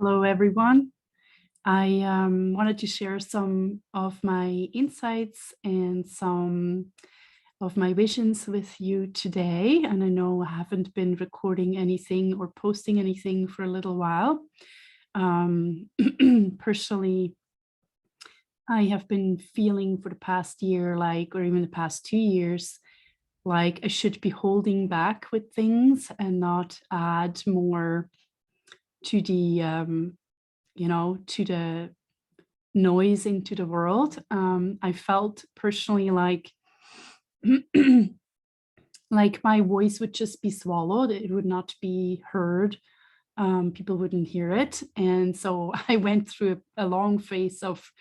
Hello, everyone. I wanted to share some of my insights and some of my visions with you today. And I know I haven't been recording anything or posting anything for a little while. Personally, I have been feeling for the past year, or even the past 2 years, like I should be holding back with things and not add more to the noise into the world. I felt personally like my voice would just be swallowed. It would not be heard. People wouldn't hear it. And so I went through a long phase of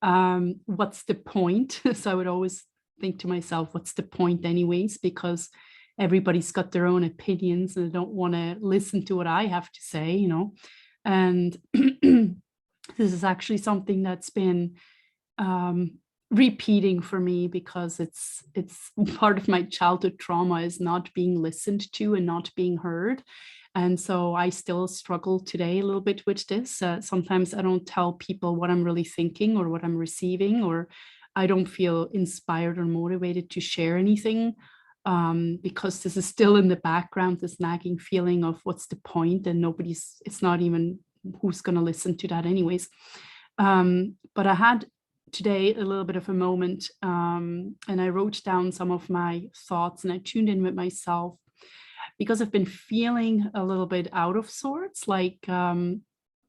what's the point? So I would always think to myself, what's the point anyways? Because everybody's got their own opinions and they don't want to listen to what I have to say. And this is actually something that's been repeating for me because it's part of my childhood trauma is not being listened to and not being heard. And so I still struggle today a little bit with this. Sometimes I don't tell people what I'm really thinking or what I'm receiving, or I don't feel inspired or motivated to share anything because this is still in the background, this nagging feeling of what's the point, and it's not even who's going to listen to that anyways. But I had today a little bit of a moment, and I wrote down some of my thoughts and I tuned in with myself because I've been feeling a little bit out of sorts, like I'm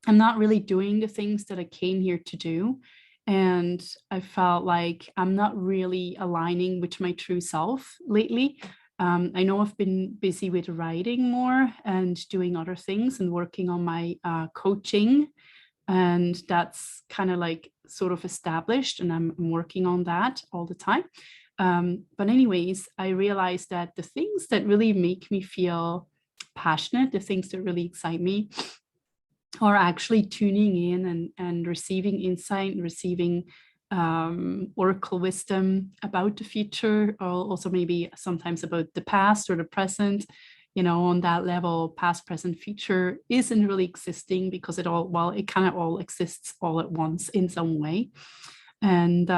not really doing the things that I came here to do. And I felt like I'm not really aligning with my true self lately. I know I've been busy with writing more and doing other things and working on my coaching. And that's kind of like sort of established, and I'm working on that all the time. But anyways, I realized that the things that really make me feel passionate, the things that really excite me, are actually tuning in and receiving insight and receiving oracle wisdom about the future, or also maybe sometimes about the past or the present. On that level, past, present, future isn't really existing because it kind of all exists all at once in some way. And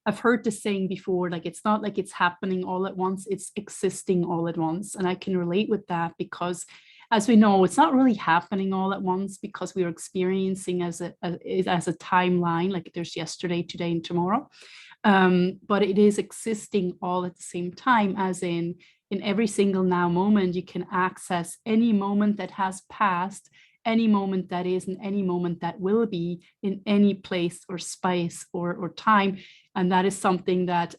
I've heard this saying before, like it's not like it's happening all at once, it's existing all at once. And I can relate with that because, as we know, it's not really happening all at once because we are experiencing as a timeline, like there's yesterday, today, and tomorrow. But it is existing all at the same time, as in every single now moment, you can access any moment that has passed, any moment that is, and any moment that will be in any place or space or time. And that is something that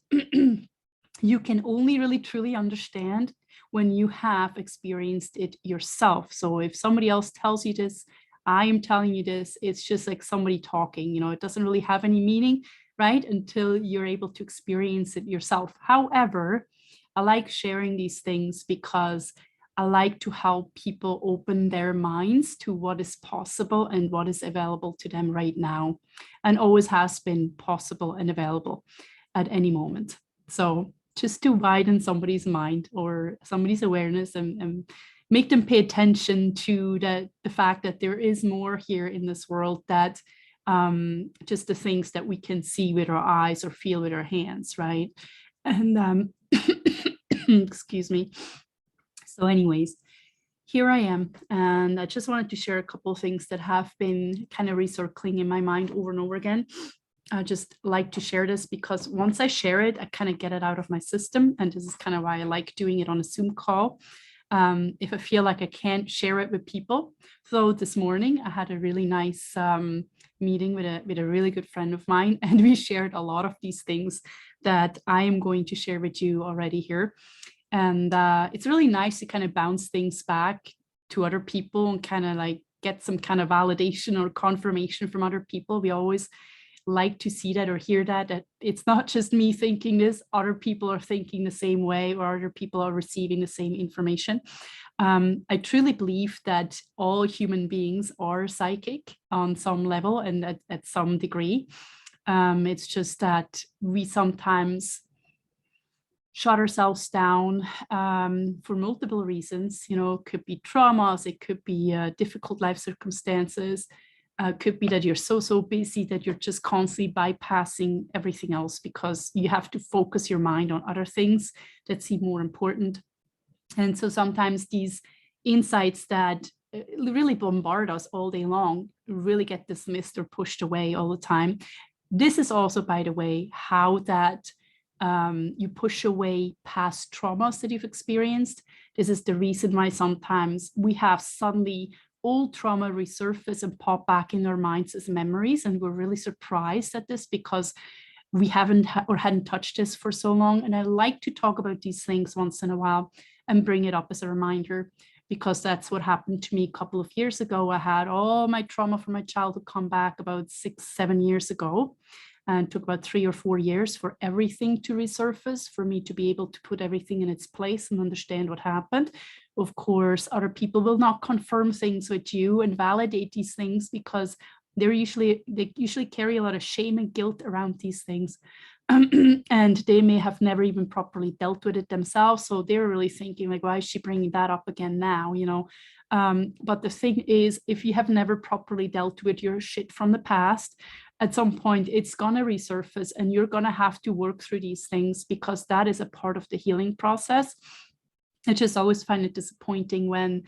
you can only really truly understand when you have experienced it yourself. So if somebody else tells you this, I am telling you this, it's just like somebody talking, it doesn't really have any meaning, right? Until you're able to experience it yourself. However, I like sharing these things because I like to help people open their minds to what is possible and what is available to them right now, and always has been possible and available at any moment. So just to widen somebody's mind or somebody's awareness and make them pay attention to the fact that there is more here in this world that just the things that we can see with our eyes or feel with our hands, right? And excuse me. So anyways, here I am, and I just wanted to share a couple of things that have been kind of recircling in my mind over and over again. I just like to share this because once I share it, I kind of get it out of my system, and this is kind of why I like doing it on a Zoom call. If I feel like I can't share it with people. So this morning I had a really nice meeting with a really good friend of mine, and we shared a lot of these things that I am going to share with you already here. And it's really nice to kind of bounce things back to other people and kind of like get some kind of validation or confirmation from other people. We always like to see that or hear that it's not just me thinking this, other people are thinking the same way, or other people are receiving the same information. I truly believe that all human beings are psychic on some level and at some degree. It's just that we sometimes shut ourselves down for multiple reasons. You know, it could be traumas, it could be difficult life circumstances, could be that you're so busy that you're just constantly bypassing everything else because you have to focus your mind on other things that seem more important. And so sometimes these insights that really bombard us all day long really get dismissed or pushed away all the time. This is also, by the way, how that you push away past traumas that you've experienced. This is the reason why sometimes we have suddenly old trauma resurface and pop back in our minds as memories. And we're really surprised at this because we hadn't touched this for so long. And I like to talk about these things once in a while and bring it up as a reminder, because that's what happened to me a couple of years ago. I had all my trauma from my childhood come back about 6-7 years ago, and it took about 3 or 4 years for everything to resurface, for me to be able to put everything in its place and understand what happened. Of course, other people will not confirm things with you and validate these things because they usually carry a lot of shame and guilt around these things. And they may have never even properly dealt with it themselves. So they're really thinking like, why is she bringing that up again now, you know? But the thing is, if you have never properly dealt with your shit from the past, at some point it's gonna resurface and you're gonna have to work through these things, because that is a part of the healing process. I just always find it disappointing when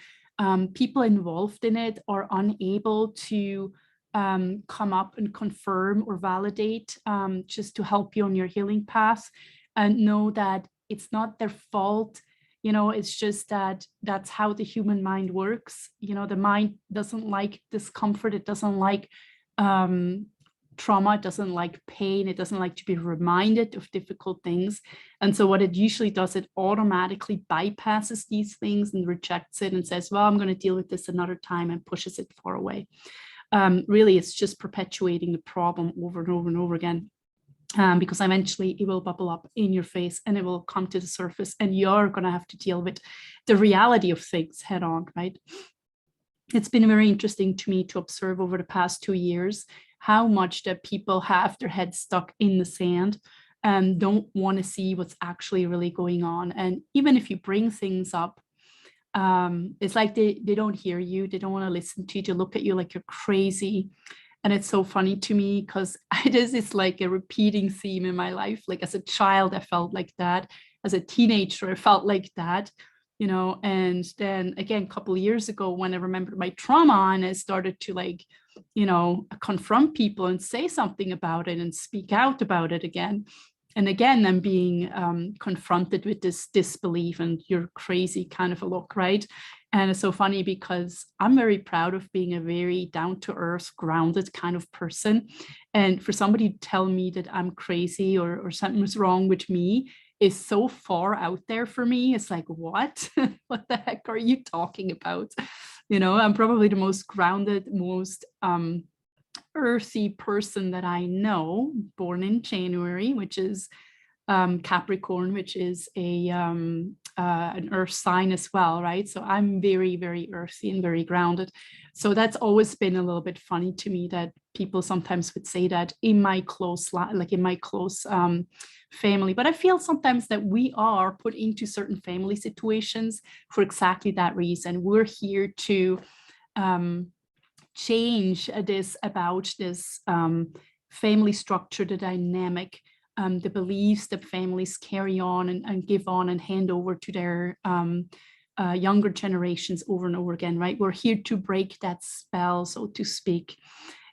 people involved in it are unable to come up and confirm or validate just to help you on your healing path, and know that it's not their fault. You know, it's just that that's how the human mind works. You know, the mind doesn't like discomfort. It doesn't like trauma. It doesn't like pain. It doesn't like to be reminded of difficult things. And so what it usually does, it automatically bypasses these things and rejects it and says, well, I'm going to deal with this another time, and pushes it far away. Really, it's just perpetuating the problem over and over and over again, because eventually it will bubble up in your face and it will come to the surface, and you're going to have to deal with the reality of things head on, right? It's been very interesting to me to observe over the past 2 years how much that people have their heads stuck in the sand and don't want to see what's actually really going on. And even if you bring things up, it's like they don't hear you. They don't want to listen to you. They look at you like you're crazy. And it's so funny to me because it is like a repeating theme in my life. Like as a child, I felt like that. As a teenager, I felt like that, you know. And then again, a couple of years ago, when I remembered my trauma and I started to like, you know, confront people and say something about it and speak out about it again. And again, I'm being confronted with this disbelief and you're crazy kind of a look, right? And it's so funny because I'm very proud of being a very down-to-earth, grounded kind of person. And for somebody to tell me that I'm crazy or something's wrong with me is so far out there for me. It's like, what? What the heck are you talking about? You know, I'm probably the most grounded, most earthy person that I know, born in January, which is Capricorn, which is an earth sign as well, right? So I'm very, very earthy and very grounded. So that's always been a little bit funny to me that people sometimes would say that in my close, family. But I feel sometimes that we are put into certain family situations for exactly that reason. We're here to change this about this family structure, the dynamic, the beliefs that families carry on and give on and hand over to their younger generations over and over again, right? We're here to break that spell, so to speak,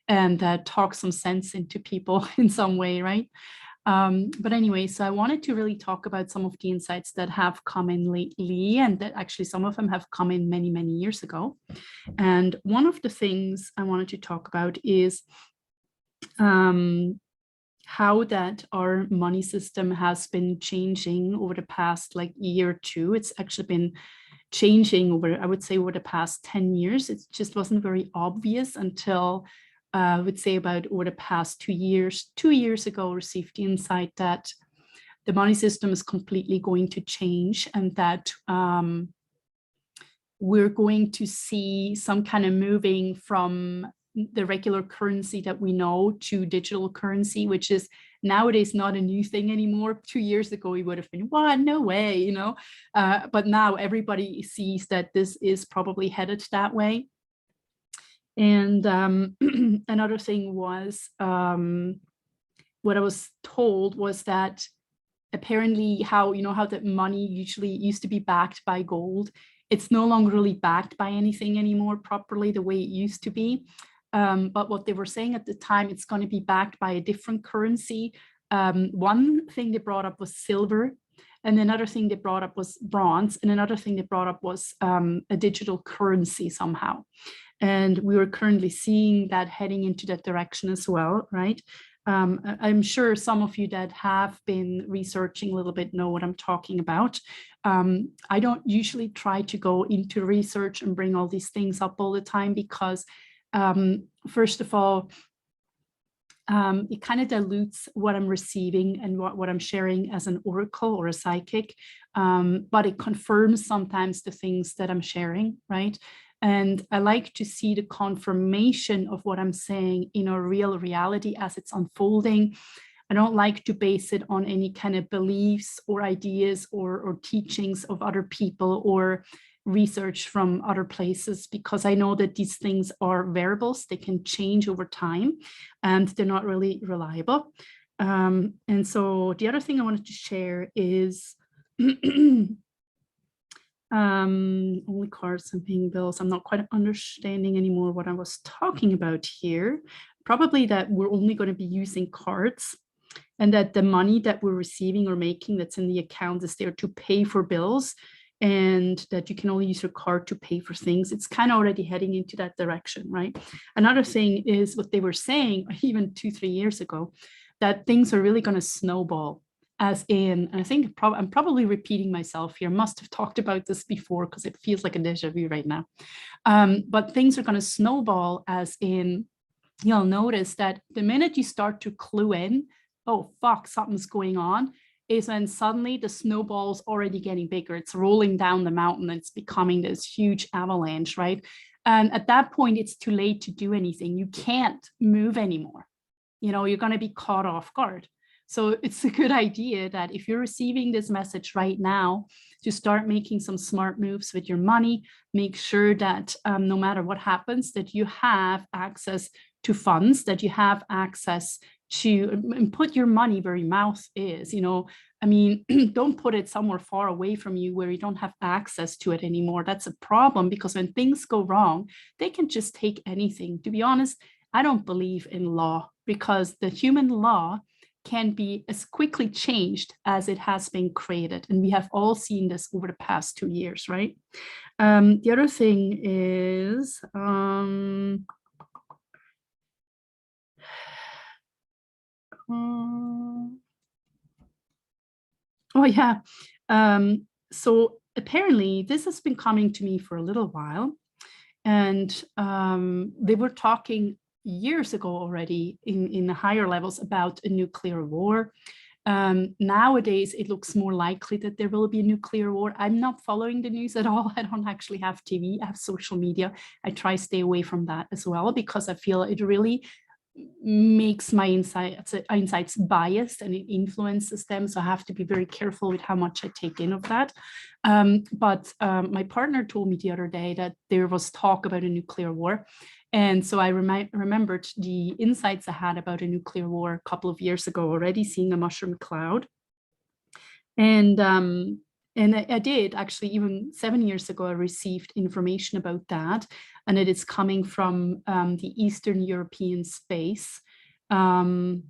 and talk some sense into people in some way, right? But anyway, so I wanted to really talk about some of the insights that have come in lately, and that actually some of them have come in many, many years ago. And one of the things I wanted to talk about is how that our money system has been changing over the past like year or two. It's actually been changing over, I would say, over the past 10 years. It just wasn't very obvious until I would say about over the past 2 years. 2 years ago, received the insight that the money system is completely going to change, and that we're going to see some kind of moving from the regular currency that we know to digital currency, which is nowadays not a new thing anymore. 2 years ago, we would have been, what, no way, you know, but now everybody sees that this is probably headed that way. And another thing was, what I was told was that apparently how that money usually used to be backed by gold, it's no longer really backed by anything anymore properly the way it used to be. But what they were saying at the time, it's going to be backed by a different currency. One thing they brought up was silver, and another thing they brought up was bronze, and another thing they brought up was a digital currency somehow. And we were currently seeing that heading into that direction as well, right? I'm sure some of you that have been researching a little bit know what I'm talking about. I don't usually try to go into research and bring all these things up all the time because, first of all, it kind of dilutes what I'm receiving and what I'm sharing as an oracle or a psychic, but it confirms sometimes the things that I'm sharing, right? And I like to see the confirmation of what I'm saying in a real reality as it's unfolding. I don't like to base it on any kind of beliefs or ideas or teachings of other people or research from other places, because I know that these things are variables. They can change over time and they're not really reliable. And so the other thing I wanted to share is only cards and paying bills. I'm not quite understanding anymore what I was talking about here. Probably that we're only going to be using cards, and that the money that we're receiving or making that's in the account is there to pay for bills, and that you can only use your card to pay for things. It's kind of already heading into that direction, right? Another thing is what they were saying even 2-3 years ago, that things are really going to snowball. As in, and I think I'm probably repeating myself here, must have talked about this before because it feels like a deja vu right now. But things are going to snowball, as in, you'll notice that the minute you start to clue in, oh, fuck, something's going on, is when suddenly the snowball's already getting bigger. It's rolling down the mountain and it's becoming this huge avalanche, right? And at that point, it's too late to do anything. You can't move anymore. You know, you're going to be caught off guard. So it's a good idea that if you're receiving this message right now, to start making some smart moves with your money, make sure that no matter what happens, that you have access to funds, that you have access to, and put your money where your mouth is, you know. I mean, don't put it somewhere far away from you where you don't have access to it anymore. That's a problem, because when things go wrong, they can just take anything. To be honest, I don't believe in law, because the human law can be as quickly changed as it has been created. And we have all seen this over the past 2 years, right? The other thing is, oh yeah, so apparently this has been coming to me for a little while, and they were talking years ago already in the higher levels about a nuclear war. Nowadays, it looks more likely that there will be a nuclear war. I'm not following the news at all. I don't actually have TV. I have social media. I try to stay away from that as well, because I feel it really makes my insights biased and it influences them. So I have to be very careful with how much I take in of that. But my partner told me the other day that there was talk about a nuclear war. And so I remembered the insights I had about a nuclear war a couple of years ago already, seeing a mushroom cloud. And I did actually, even 7 years ago, I received information about that, and it is coming from the Eastern European space. I'm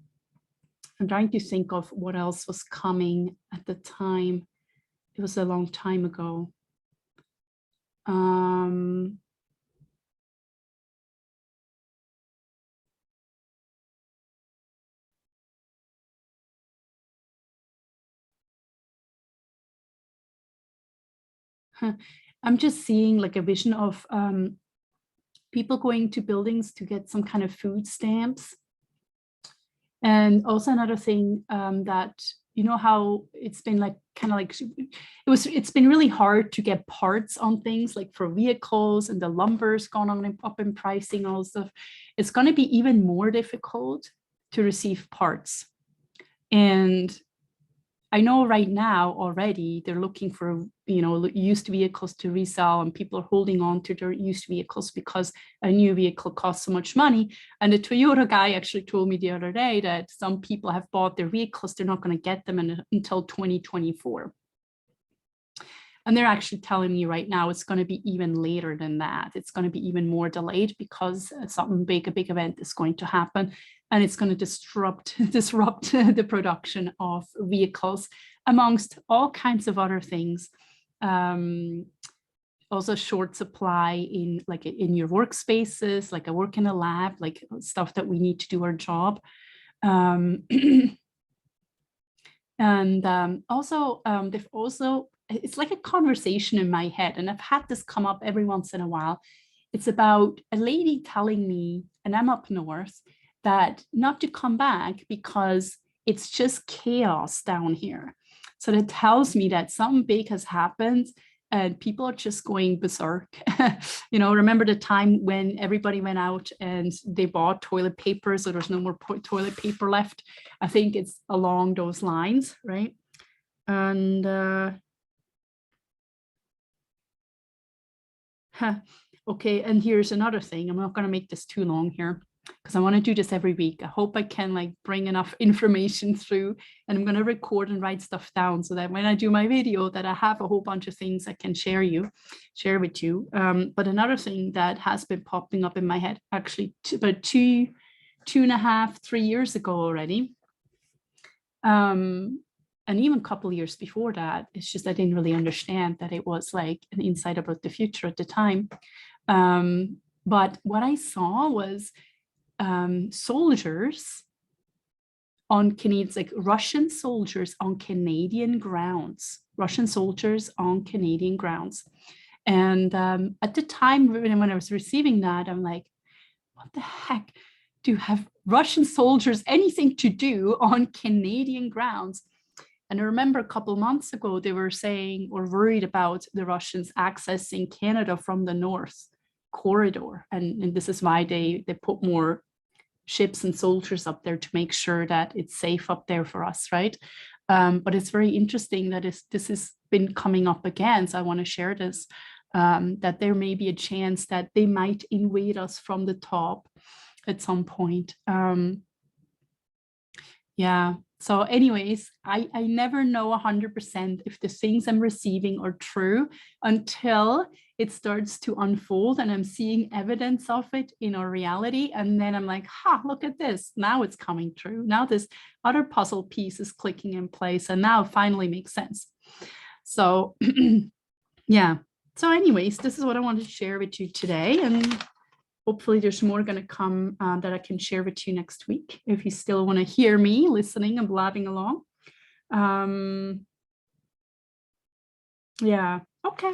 trying to think of what else was coming at the time. It was a long time ago. I'm just seeing like a vision of people going to buildings to get some kind of food stamps. And also another thing that you know how it's been like kind of like it's been really hard to get parts on things like for vehicles, and the lumber's gone on up in pricing, all stuff. It's going to be even more difficult to receive parts. And I know right now already they're looking for, you know, used vehicles to resell, and people are holding on to their used vehicles because a new vehicle costs so much money. And the Toyota guy actually told me the other day that some people have bought their vehicles, they're not going to get them until 2024. And they're actually telling me right now it's going to be even later than that. It's going to be even more delayed because something big, a big event is going to happen, and it's going to disrupt the production of vehicles, amongst all kinds of other things. Also short supply in your workspaces, like I work in a lab, like stuff that we need to do our job. They've also, it's like a conversation in my head, and I've had this come up every once in a while. It's about a lady telling me, and I'm up north, that not to come back because it's just chaos down here. So that tells me that something big has happened and people are just going berserk. You know, remember the time when everybody went out and they bought toilet paper, so there's no more toilet paper left? I think it's along those lines, right? And okay, and here's another thing. I'm not going to make this too long here, because I want to do this every week. I hope I can like bring enough information through, and I'm going to record and write stuff down so that when I do my video that I have a whole bunch of things I can share with you. But another thing that has been popping up in my head actually about 2.5, 3 years ago already. And even a couple of years before that, it's just I didn't really understand that it was like an insight about the future at the time. But what I saw was soldiers on Canadian, like Russian soldiers on Canadian grounds, And at the time when I was receiving that, I'm like, what the heck? Do have Russian soldiers anything to do on Canadian grounds? And I remember a couple of months ago, they were saying or worried about the Russians accessing Canada from the North corridor. And this is why they put more ships and soldiers up there to make sure that it's safe up there for us, right? But it's very interesting that this has been coming up again. So I want to share this, that there may be a chance that they might invade us from the top at some point. Yeah. So anyways, I never know 100% if the things I'm receiving are true until it starts to unfold and I'm seeing evidence of it in our reality. And then I'm like, look at this. Now it's coming true. Now this other puzzle piece is clicking in place and now it finally makes sense. So yeah. So anyways, this is what I wanted to share with you today. And hopefully there's more going to come that I can share with you next week, if you still want to hear me listening and blabbing along. Yeah, okay,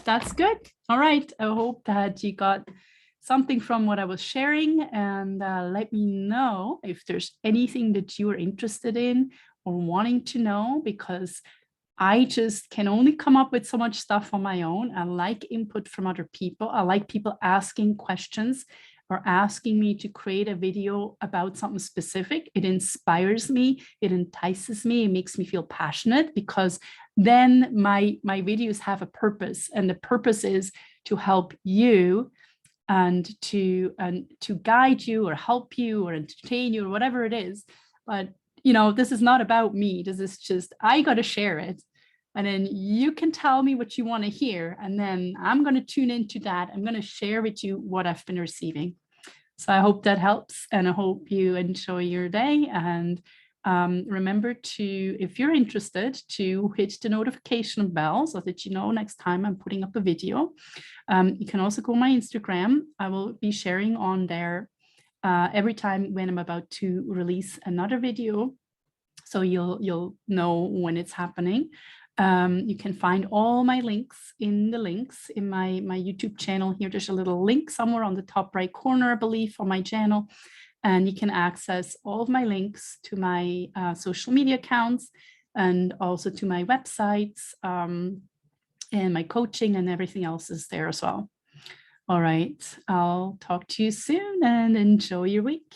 that's good. All right, I hope that you got something from what I was sharing, and let me know if there's anything that you are interested in or wanting to know, because I just can only come up with so much stuff on my own. I like input from other people. I like people asking questions or asking me to create a video about something specific. It inspires me, it entices me, it makes me feel passionate, because then my videos have a purpose, and the purpose is to help you and to guide you or help you or entertain you or whatever it is. But you know, this is not about me. This is just, I got to share it. And then you can tell me what you want to hear. And then I'm going to tune into that. I'm going to share with you what I've been receiving. So I hope that helps. And I hope you enjoy your day. And remember to, if you're interested, to hit the notification bell so that you know next time I'm putting up a video. You can also go on my Instagram. I will be sharing on there every time when I'm about to release another video. So you'll know when it's happening. You can find all my links in my YouTube channel here. There's a little link somewhere on the top right corner, I believe, on my channel. And you can access all of my links to my social media accounts. and also to my websites, and my coaching and everything else is there as well. All right, I'll talk to you soon and enjoy your week.